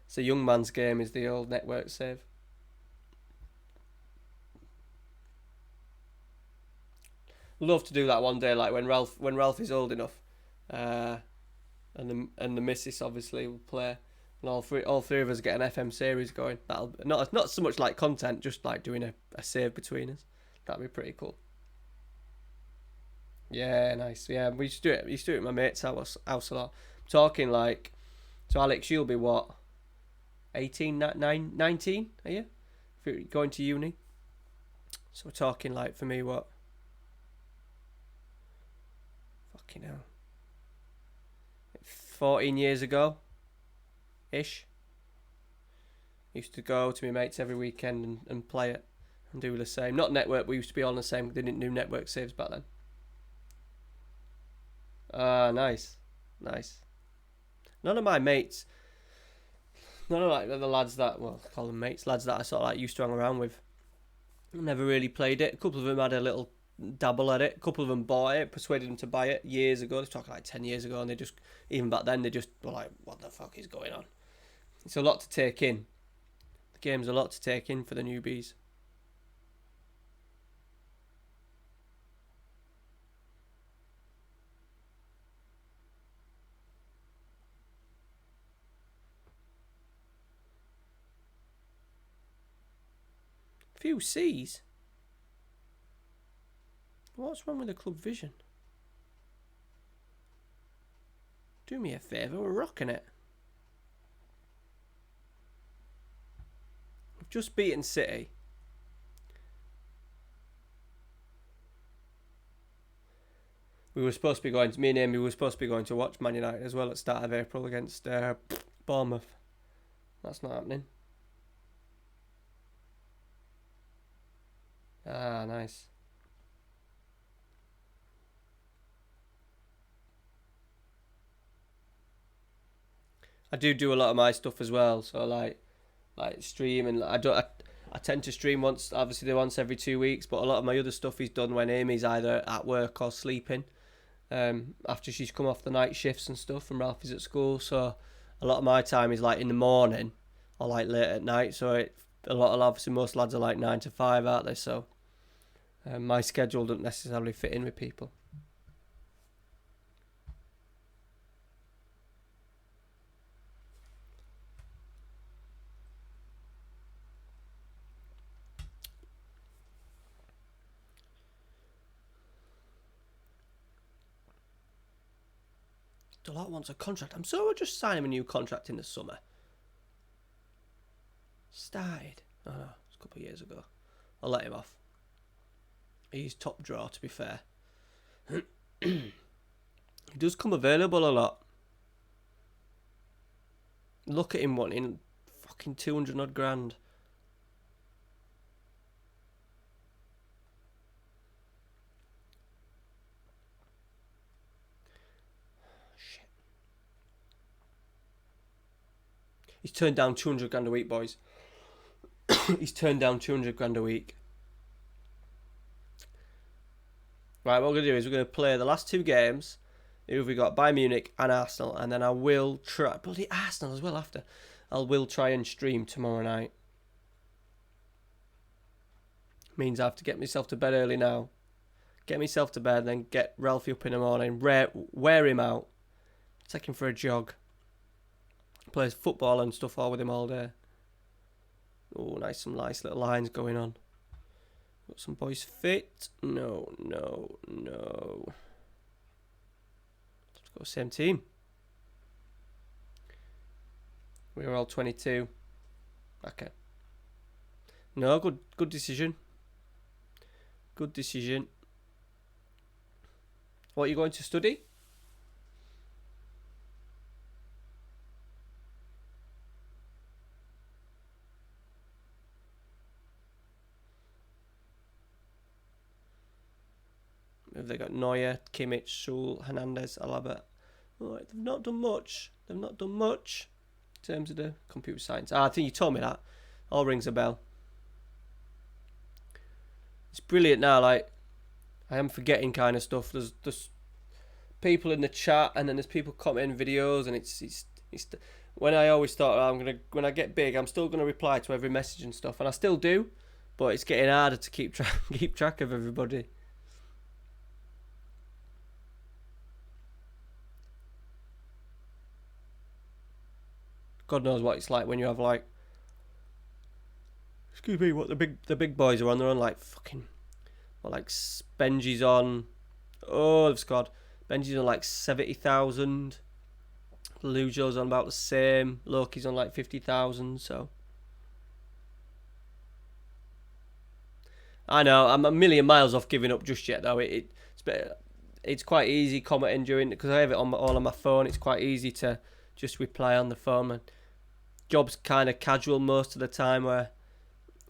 It's a young man's game, is the old network save. Love to do that one day, like when Ralph is old enough, uh, and the missus obviously will play, and all three of us get an FM series going. That'll not so much like content, just like doing a save between us. That'd be pretty cool. Yeah, nice. Yeah, we used to do it. We used to do it at my mate's house a lot. I'm talking like, so Alex, you'll be what, 18, 19, are you? If you're going to uni. So we're talking like for me what, fucking hell, 14 years ago, ish. Used to go to my mates every weekend and play it and do the same. Not network, we used to be on the same, they didn't do network saves back then. Ah, nice. Nice. None of my mates, none of like the lads that, well, I call them mates, lads that I sort of like used to hang around with, never really played it. A couple of them had a little dabble at it. A couple of them bought it, persuaded them to buy it years ago. They're talking like 10 years ago, and they just, even back then, they just were like, what the fuck is going on? It's a lot to take in. The game's a lot to take in for the newbies. Few C's? What's wrong with the club vision? Do me a favour, we're rocking it. We've just beaten City. We were supposed to be going to, me and Amy were supposed to be going to watch Man United as well at the start of April against Bournemouth. That's not happening. Ah, nice. I do a lot of my stuff as well, so like stream and I tend to stream once, obviously the once every 2 weeks, but a lot of my other stuff is done when Amy's either at work or sleeping. After she's come off the night shifts and stuff, and Ralph is at school, so a lot of my time is like in the morning or like late at night. So a lot of obviously most lads are like 9 to 5, aren't they? So my schedule doesn't necessarily fit in with people. Delort wants a contract. I'm sure we'll just sign him a new contract in the summer. Started. Oh no, it's a couple of years ago. I'll let him off. He's top draw, to be fair. He does come available a lot. Look at him wanting fucking 200 odd grand. He's turned down 200 grand a week, boys. He's turned down 200 grand a week. Right, what we're going to do is we're going to play the last 2 games. Who have we got? Bayern Munich and Arsenal. And then I will try... Bloody Arsenal as well after. I will try and stream tomorrow night. Means I have to get myself to bed early now. Get myself to bed, then get Ralphie up in the morning. Wear him out. Take him for a jog. Plays football and stuff all with him all day. Oh, some nice little lines going on. Got some boys fit. No. Let's go same team. We were all 22. Okay. No, good decision. Good decision. What are you going to study? They've got Neuer, Kimmich, Schul, Hernandez, Alaba. Oh, they've not done much. In terms of the computer science. I think you told me that. All rings a bell. It's brilliant now. Like, I am forgetting kind of stuff. There's people in the chat, and then there's people commenting videos, and it's when I always thought when I get big, I'm still gonna reply to every message and stuff, and I still do, but it's getting harder to keep track of everybody. God knows what it's like when you have like, excuse me, what the big boys are on. They're on like fucking, like Benji's on. Oh, they've scored. Benji's on like 70,000. Lujo's on about the same. Loki's on like 50,000. So I know I'm a million miles off giving up just yet though. It's quite easy commenting during, because I have it on all on my phone. It's quite easy to just reply on the phone. And job's kind of casual most of the time, where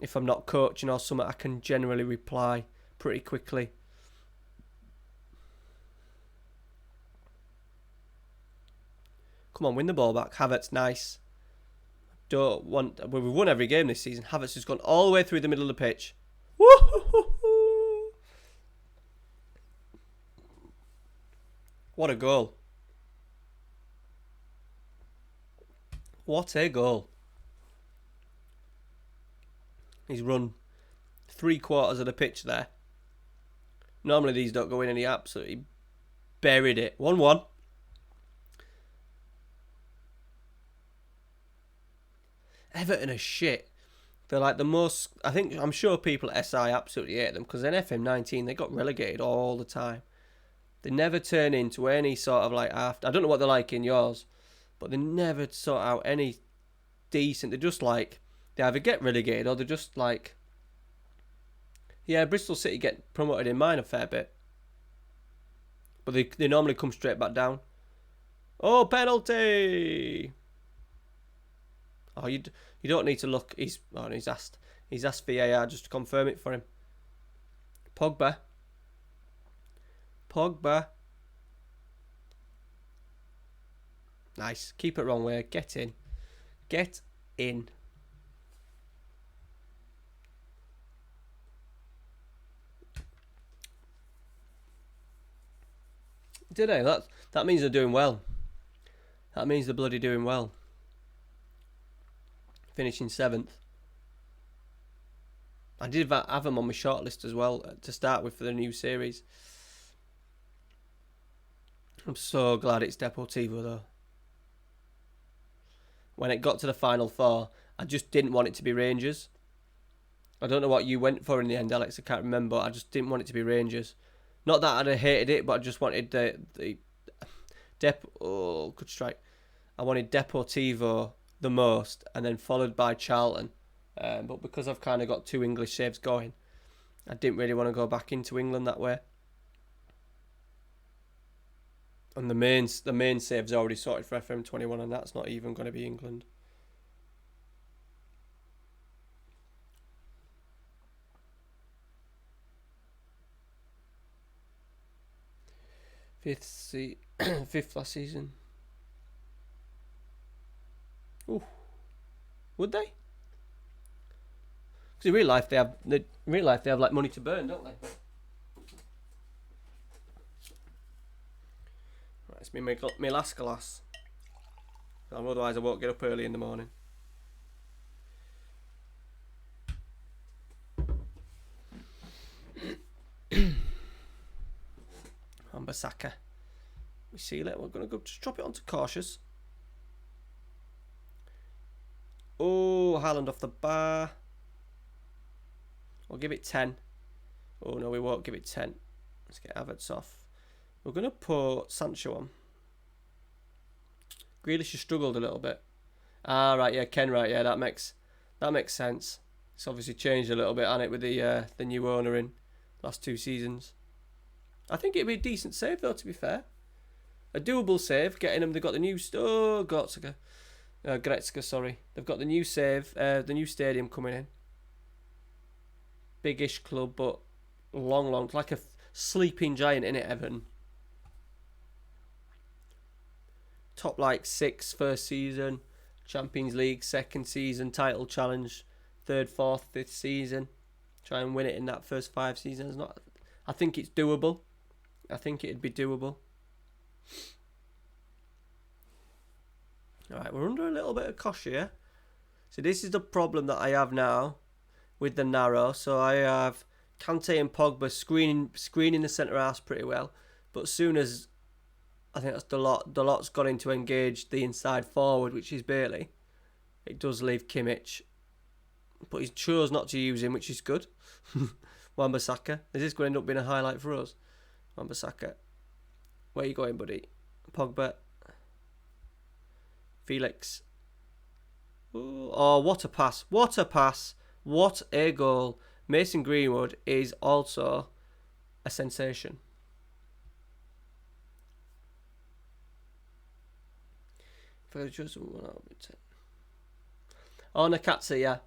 if I'm not coaching or something, I can generally reply pretty quickly. Come on, win the ball back. Havertz, nice. We've won every game this season. Havertz has gone all the way through the middle of the pitch. Woo-hoo-hoo-hoo. What a goal. What a goal. He's run 3/4 of the pitch there. Normally these don't go in, and he absolutely buried it. 1-1. Everton are shit. They're like the most... I'm sure people at SI absolutely hate them, because in FM19 they got relegated all the time. They never turn into any sort of like after... I don't know what they're like in yours, but they never sort out any decent... They're just like... They either get relegated or they're just like... Yeah, Bristol City get promoted in mine a fair bit. But they normally come straight back down. Oh, penalty! Oh, you don't need to look. He's asked VAR just to confirm it for him. Pogba. Nice. Keep it wrong way. Get in. Did they? That means they're doing well. That means they're bloody doing well. Finishing 7th. I did have them on my shortlist as well to start with for the new series. I'm so glad it's Deportivo though. When it got to the final 4, I just didn't want it to be Rangers. I don't know what you went for in the end, Alex. I can't remember. I just didn't want it to be Rangers. Not that I'd have hated it, but I just wanted the good strike. I wanted Deportivo the most, and then followed by Charlton. But because I've kind of got 2 English saves going, I didn't really want to go back into England that way. And the main save's already sorted for FM21, and that's not even going to be England. Fifth last season. Ooh, Would they? Because in real life they have like money to burn, don't they? Right, it's my last glass. Otherwise I won't get up early in the morning. Ambasaka. We seal it. We're going to go just drop it onto cautious. Oh, Haaland off the bar. We'll give it 10. Oh, no, we won't give it 10. Let's get Havertz off. We're going to put Sancho on. Grealish has struggled a little bit. Ah, right, yeah, Ken, right, yeah, that makes sense. It's obviously changed a little bit, hasn't it, with the new owner in last 2 seasons. I think it'd be a decent save, though, to be fair. A doable save, getting them. They've got the new Gretzka, sorry. They've got the new the new stadium coming in. Big-ish club, but long, like a sleeping giant in it, Everton. Top like 6 first season, Champions League second season, title challenge, 3rd, 4th, 5th season. Try and win it in that first 5 seasons. I think it's doable. I think it'd be doable. Alright, we're under a little bit of cosh here. So this is the problem that I have now with the narrow. So I have Kante and Pogba screening the centre half pretty well. But as soon as I think that's Dalot's got in to engage the inside forward, which is Bailey, it does leave Kimmich. But he chose not to use him, which is good. Wan-Bissaka. Is this going to end up being a highlight for us? Wan-Bissaka. Where are you going, buddy? Pogba. Felix. Ooh, oh, what a pass. What a pass. What a goal. Mason Greenwood is also a sensation. If I just Oh, Nakatsu, yeah.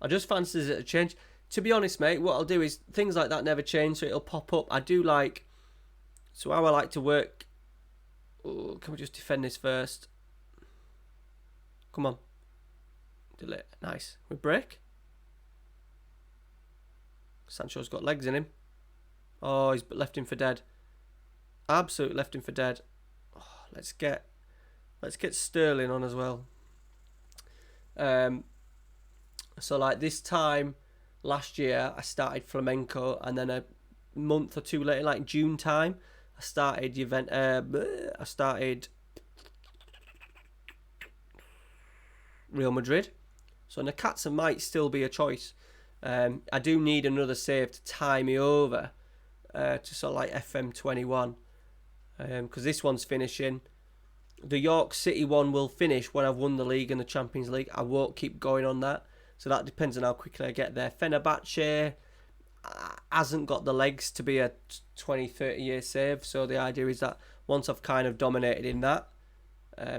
I just fancy it a change. To be honest, mate, what I'll do is things like that never change, so it'll pop up. I do like... So how I like to work... Oh, can we just defend this first? Come on. Delete. Nice. We break. Sancho's got legs in him. Oh, he's left him for dead. Absolutely left him for dead. Oh, let's get Sterling on as well. So like this time last year, I started Flamenco, and then a month or 2 later, like June time, I started Real Madrid. So Nakatsu might still be a choice. I do need another save to tie me over to sort of like FM21, because this one's finishing. The York City one will finish when I've won the league and the Champions League. I won't keep going on that. So that depends on how quickly I get there. Fenerbahce hasn't got the legs to be a 20, 30 year save. So the idea is that once I've kind of dominated in that,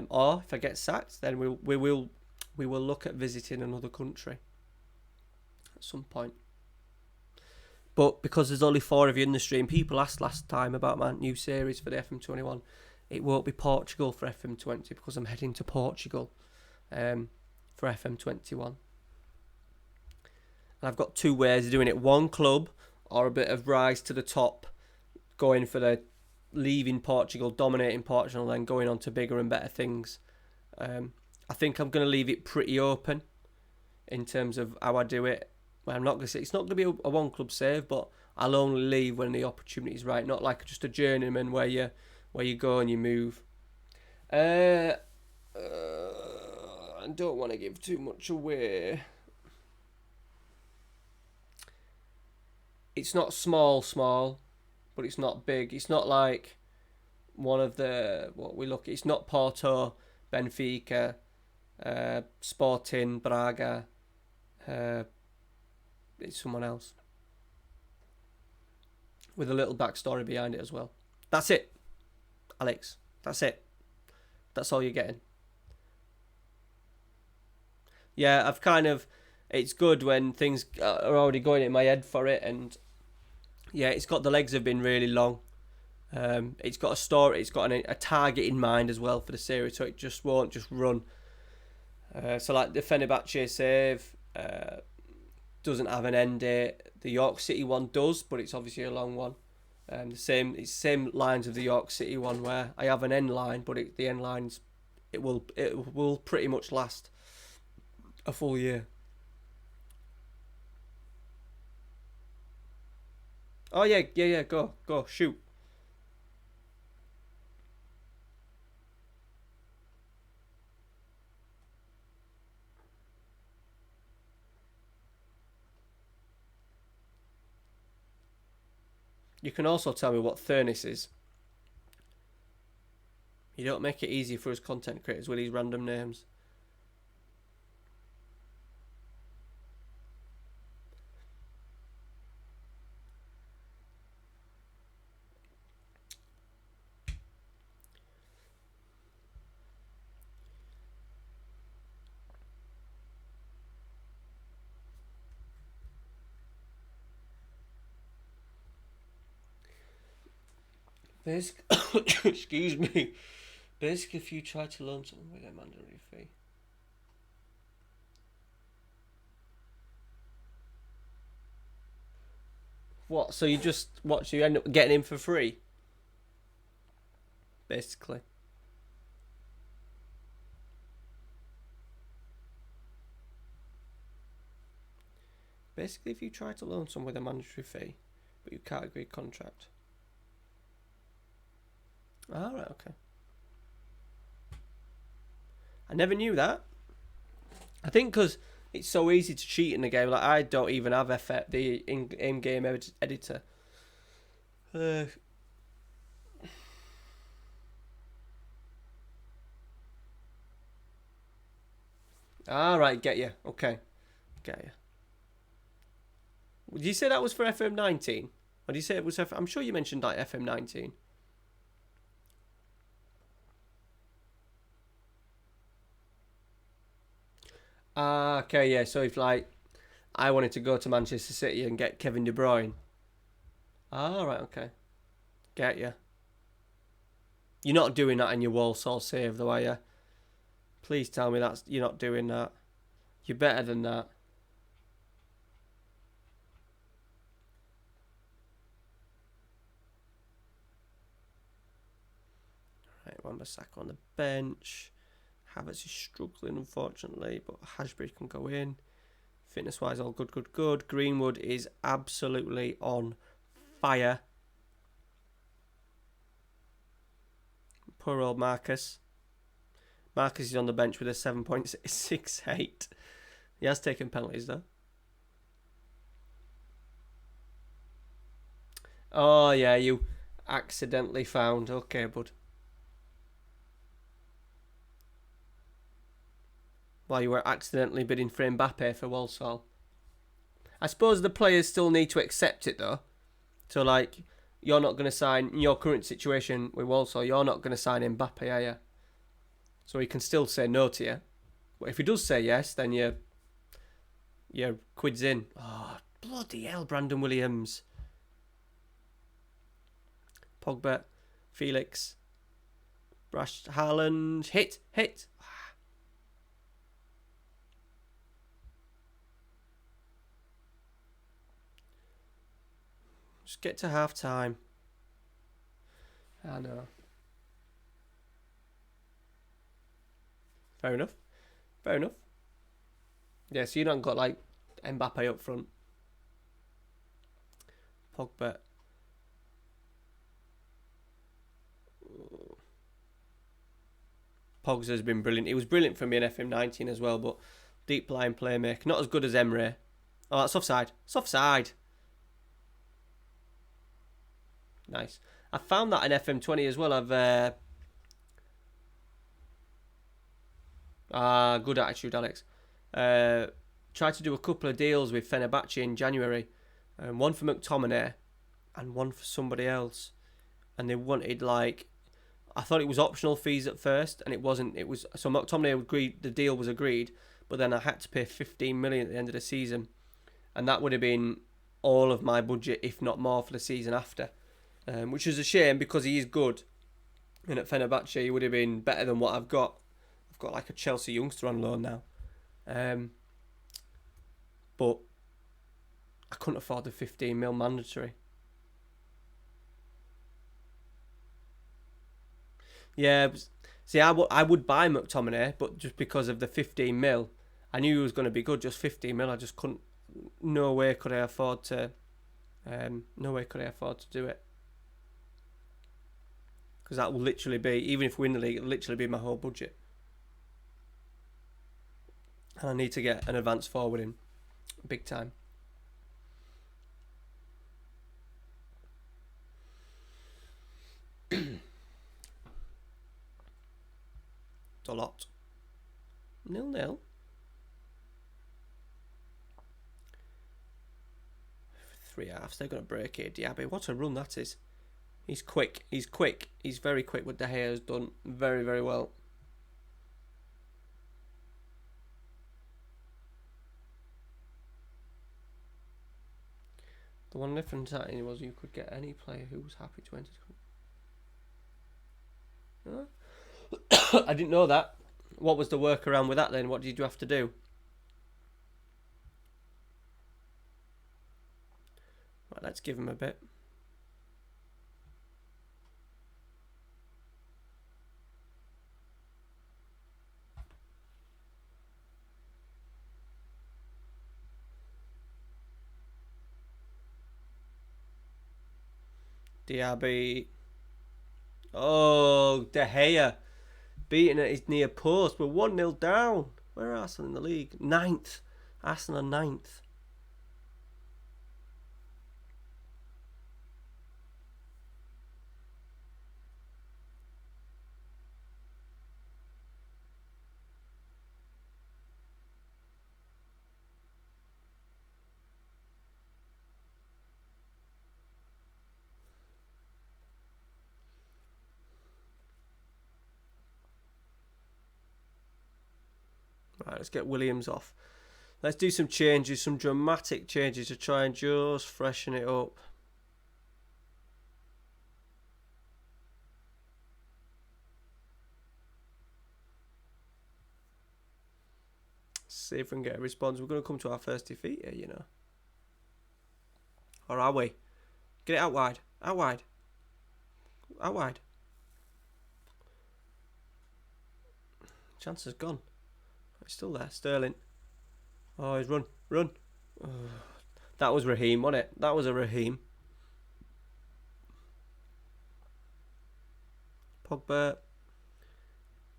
or if I get sacked, then we will look at visiting another country at some point. But because there's only 4 of you in the stream, people asked last time about my new series for the FM21. It won't be Portugal for FM20 because I'm heading to Portugal for FM21. And I've got 2 ways of doing it. One club or a bit of rise to the top, going for the leaving Portugal, dominating Portugal, and then going on to bigger and better things. I think I'm going to leave it pretty open in terms of how I do it. Well, I'm not going to say it's not going to be a one club save, but I'll only leave when the opportunity is right. Not like just a journeyman where you go and you move. I don't want to give too much away. It's not small, but it's not big. It's not like one of the it's not Porto, Benfica, Sporting, Braga. It's someone else with a little backstory behind it as well. That's it, Alex. That's it. That's all you're getting. Yeah, it's good when things are already going in my head for it, and yeah, it's got the legs have been really long. It's got a story, it's got a target in mind as well for the series, so it just won't just run. So like the Fenerbahce save doesn't have an end date. The York City one does, but it's obviously a long one. It's same lines of the York City one where I have an end line, but the end lines it will pretty much last a full year. Oh yeah. Go shoot. You can also tell me what Furnace is. You don't make it easy for us content creators with these random names. Excuse me. Basically, if you try to loan someone with a mandatory fee. What? So you you end up getting him for free? Basically. Basically, if you try to loan someone with a mandatory fee, but you can't agree contract. Alright, okay. I never knew that. I think because it's so easy to cheat in the game. Like, I don't even have the in-game editor. Right, get you. Okay, get you. Did you say that was for FM19? Or did you say it was I'm sure you mentioned like FM19. Okay, yeah. So if like I wanted to go to Manchester City and get Kevin De Bruyne. Right, okay. Get you. You're not doing that in your Walsall save though, are you? Please tell me you're not doing that. You're better than that. Right, Wan-Bissaka on the bench. Havertz is struggling, unfortunately, but Hashbury can go in. Fitness-wise, all good. Greenwood is absolutely on fire. Poor old Marcus. Marcus is on the bench with a 7.68. He has taken penalties, though. Oh, yeah, you accidentally found. Okay, bud. While you were accidentally bidding for Mbappe for Walsall. I suppose the players still need to accept it, though. So, like, you're not going to sign, in your current situation with Walsall, you're not going to sign Mbappe, are you? So he can still say no to you. But if he does say yes, then your quid's in. Oh, bloody hell, Brandon Williams. Pogba, Felix, Brash, Haaland, hit. Just get to half time. I know. Fair enough. Yeah, so you don't got like Mbappe up front. Pogba. Pogs has been brilliant. He was brilliant for me in FM19 as well, but deep line playmaker. Not as good as Emre. Oh, that's offside. It's offside. Nice. I found that in FM20 as well. Good attitude, Alex. Tried to do a couple of deals with Fenerbahce in January. One for McTominay and one for somebody else. And they wanted I thought it was optional fees at first, and it wasn't. It was so McTominay agreed. The deal was agreed, but then I had to pay 15 million at the end of the season, and that would have been all of my budget, if not more, for the season after. Which is a shame because he is good, and at Fenerbahce he would have been better than what I've got. I've got like a Chelsea youngster on loan now. But I couldn't afford the 15 mil mandatory. Yeah, see, I would buy McTominay, but just because of the 15 mil, I knew he was going to be good. Just 15 mil, I just couldn't. No way could I afford to. No way could I afford to do it. Because that will literally be, even if we win the league, it'll literally be my whole budget. And I need to get an advance forward in, big time. It's a lot. 0-0. 3 halves. They're going to break it. Diaby, what a run that is. He's quick. He's quick. He's very quick. What De Gea has done very, very well. The one difference that was you could get any player who was happy to enter. Huh? I didn't know that. What was the workaround with that then? What did you have to do? Right, let's give him a bit. Diaby. Oh, De Gea. Beating at his near post. We're 1-0 down. Where are Arsenal in the league? 9th. Arsenal 9th. Right, let's get Williams off. Let's do some changes, some dramatic changes to try and just freshen it up. See if we can get a response. We're going to come to our first defeat here, you know. Or are we? Get it out wide. Out wide. Out wide. Chance has gone. It's still there. Sterling. Oh, he's run. Run. Oh, that was Raheem, wasn't it? That was a Raheem. Pogba.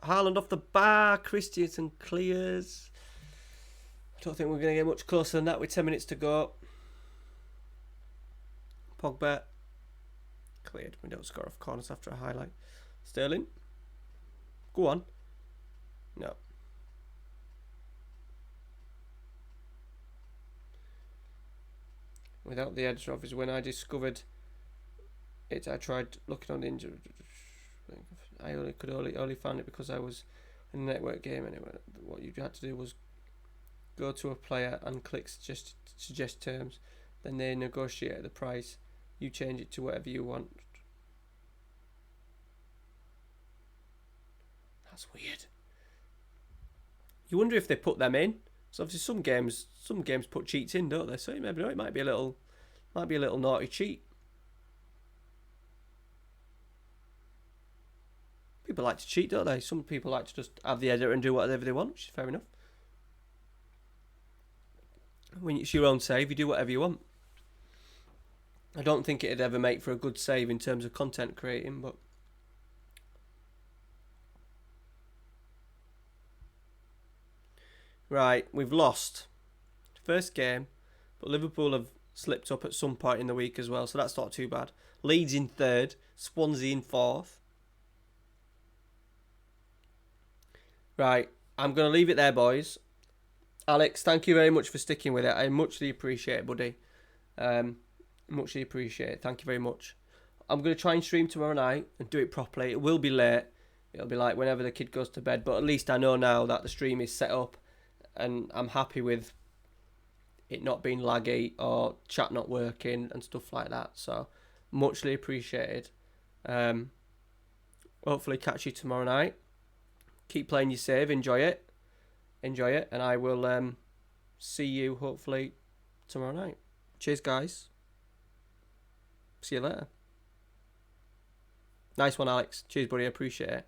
Haaland off the bar. Christensen clears. I don't think we're going to get much closer than that with 10 minutes to go. Pogba. Cleared. We don't score off corners after a highlight. Sterling. Go on. No. Without the edge of is when I discovered it. I tried looking on the injury. I only found it because I was in a network game anyway. What you had to do was go to a player and click suggest terms. Then they negotiate the price. You change it to whatever you want. That's weird. You wonder if they put them in. So obviously some games put cheats in, don't they? So you never know, it might be a little naughty cheat. People like to cheat, don't they? Some people like to just have the editor and do whatever they want, which is fair enough. When it's your own save, you do whatever you want. I don't think it'd ever make for a good save in terms of content creating, but right, we've lost first game, but Liverpool have slipped up at some point in the week as well, so that's not too bad. Leeds in 3rd, Swansea in 4th. Right, I'm going to leave it there, boys. Alex, thank you very much for sticking with it. I muchly appreciate it, buddy. Muchly appreciate it. Thank you very much. I'm going to try and stream tomorrow night and do it properly. It will be late. It'll be like whenever the kid goes to bed, but at least I know now that the stream is set up and I'm happy with it not being laggy or chat not working and stuff like that. So, muchly appreciated. Hopefully catch you tomorrow night. Keep playing your save. Enjoy it. And I will see you hopefully tomorrow night. Cheers, guys. See you later. Nice one, Alex. Cheers, buddy. I appreciate it.